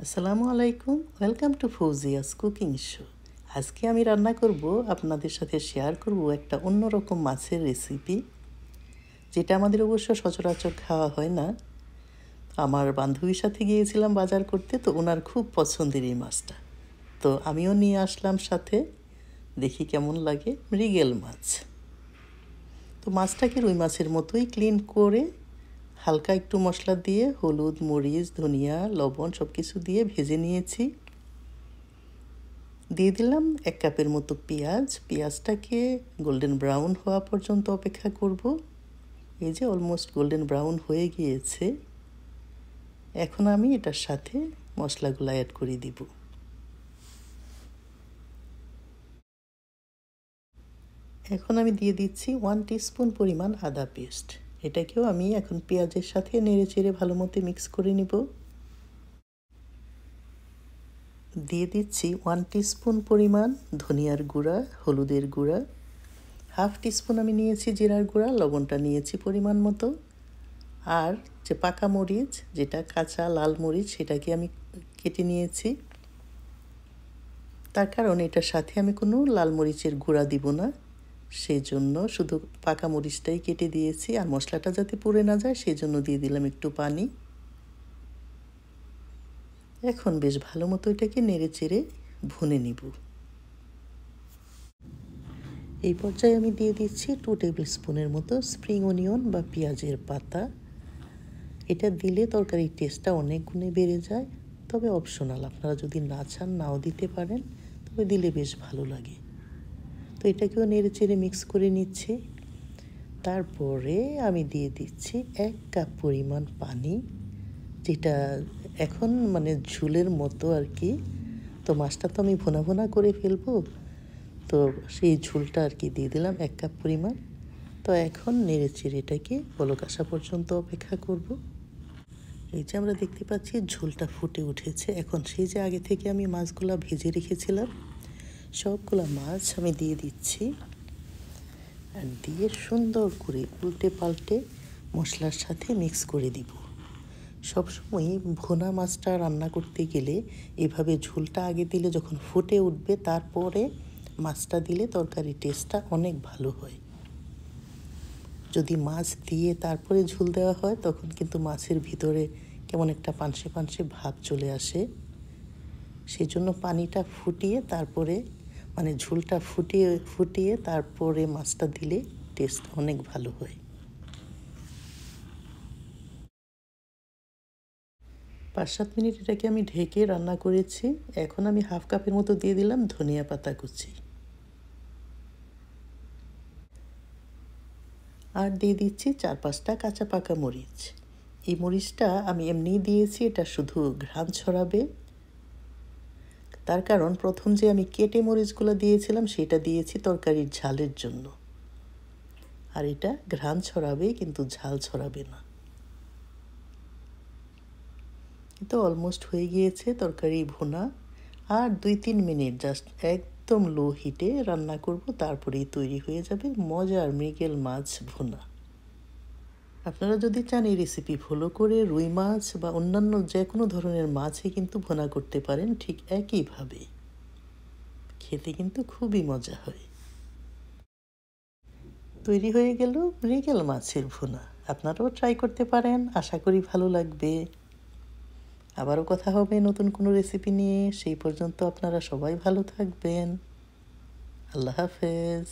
আসসালামু আলাইকুম, welcome to Fauzia's cooking show. আজকে আমি রান্না করব, আপনাদের সাথে শেয়ার করব একটা অন্যরকম মাছের রেসিপি, যেটা আমাদের অবশ্য সচরাচর খাওয়া হয় না। আমার বান্ধবীর সাথে গিয়েছিলাম বাজার করতে, তো ওনার খুব পছন্দের এই মাছটা, তো আমিও নিয়ে আসলাম সাথে। দেখি কেমন লাগে। মৃগেল মাছ। তো মাছটাকে রুই মাছের মতোই ক্লিন করে হালকা একটু মশলা দিয়ে হলুদ, মরিচ, ধনিয়া, লবণ সব কিছু দিয়ে ভেজে নিয়েছি। দিয়ে দিলাম 1 কাপের মতো পেঁয়াজ। পেঁয়াজটাকে গোল্ডেন ব্রাউন হওয়া পর্যন্ত অপেক্ষা করব। এই যে অলমোস্ট গোল্ডেন ব্রাউন হয়ে গিয়েছে। এখন আমি এটার সাথে মশলাগুলো অ্যাড করে দিব। এখন আমি দিয়ে দিচ্ছি 1 টিস্পুন পরিমাণ আদা পেস্ট। এটাকেও আমি এখন পেঁয়াজের সাথে নেড়ে চেড়ে ভালো মতো মিক্স করে নিব। দিয়ে দিচ্ছি 1 টিস্পুন পরিমাণ ধনিয়ার গুঁড়া, হলুদের গুঁড়া, 1/2 টিস্পুন আমি নিয়েছি জিরার গুঁড়া, লবণটা নিয়েছি পরিমাণ মতো। আর যে পাকা মরিচ, যেটা কাঁচা লাল মরিচ, সেটাকে আমি কেটে নিয়েছি। তার কারণ এটার সাথে আমি কোনো লাল মরিচের গুঁড়া দিব না, সেই জন্য শুধু পাকা মরিচটাই কেটে দিয়েছি। আর মশলাটা যাতে পুড়ে না যায় সেই জন্য দিয়ে দিলাম একটু পানি। এখন বেশ ভালো মতো এটাকে নেড়ে চেড়ে ভুনে নিব। এই পর্যায়ে আমি দিয়ে দিচ্ছি 2 টেবিল স্পুনের মতো স্প্রিং অনিয়ন বা পেঁয়াজের পাতা। এটা দিলে তরকারির টেস্টটা অনেক গুণে বেড়ে যায়, তবে অপশনাল, আপনারা যদি না চান নাও দিতে পারেন, তবে দিলে বেশ ভালো লাগে। তো এটাকেও নেড়ে চেড়ে মিক্স করে নিচ্ছি। তারপরে আমি দিয়ে দিচ্ছি 1 কাপ পরিমাণ পানি, যেটা এখন ঝোলের মতো আর কি। তো মাছটা তো আমি ভুনা ভুনা করে ফেলবো, তো সেই ঝোলটা আর কি দিয়ে দিলাম 1 কাপ পরিমাণ। তো এখন নেড়ে চেড়ে এটাকে বলক আসা পর্যন্ত অপেক্ষা করব। এই যে আমরা দেখতে পাচ্ছি ঝোলটা ফুটে উঠেছে। এখন সেই যে আগে থেকে আমি মাছগুলো ভেজে রেখেছিলাম, সবগুলা মাছ আমি দিয়ে দিচ্ছি। আর দিয়ে সুন্দর করে উল্টে পাল্টে মশলার সাথে মিক্স করে দিব। সবসময় ভুনা মাছটা রান্না করতে গেলে এভাবে ঝোলটা আগে দিলে, যখন ফুটে উঠবে তারপরে মাছটা দিলে তরকারির টেস্টটা অনেক ভালো হয়। যদি মাছ দিয়ে তারপরে ঝোল দেওয়া হয়, তখন কিন্তু মাছের ভিতরে কেমন একটা পানসে পানসে ভাব চলে আসে। সেই জন্য পানিটা ফুটিয়ে তারপরে, ঝোলটা ফুটিয়ে ফুটিয়ে তারপরে মাছটা দিলে টেস্ট অনেক ভালো হয়। 5-7 মিনিট এটাকে আমি ঢেকে রান্না করেছি। এখন আমি 1/2 কাপের মতো দিয়ে দিলাম ধনিয়া পাতা কুচি। আর দিয়ে দিচ্ছি 4-5টা কাঁচা পাকা মরিচ। এই মরিচটা আমি এমনিই দিয়েছি, এটা শুধু ঘ্রাণ ছড়াবে। তার কারণ প্রথম যে আমি কেটে মরিচগুলো দিয়েছিলাম, সেটা দিয়েছি তরকারির ঝালের জন্য। আর এটা ঘ্রাণ ছড়াবে, কিন্তু ঝাল ছড়াবে না। তো অলমোস্ট হয়ে গিয়েছে তরকারি ভুনা। আর 2-3 মিনিট জাস্ট একদম লো হিটে রান্না করব, তারপরেই তৈরি হয়ে যাবে মজার মৃগেল মাছ ভুনা। আপনারা যদি চান এই রেসিপি ফলো করে রুই মাছ বা অন্যান্য যে কোনো ধরনের মাছই কিন্তু ভুনা করতে পারেন ঠিক একইভাবে। খেতে কিন্তু খুবই মজা হয়। তৈরি হয়ে গেল মৃগেল মাছের ভুনা। আপনারাও ট্রাই করতে পারেন, আশা করি ভালো লাগবে। আবারও কথা হবে নতুন কোনো রেসিপি নিয়ে। সেই পর্যন্ত আপনারা সবাই ভালো থাকবেন। আল্লাহ হাফেজ।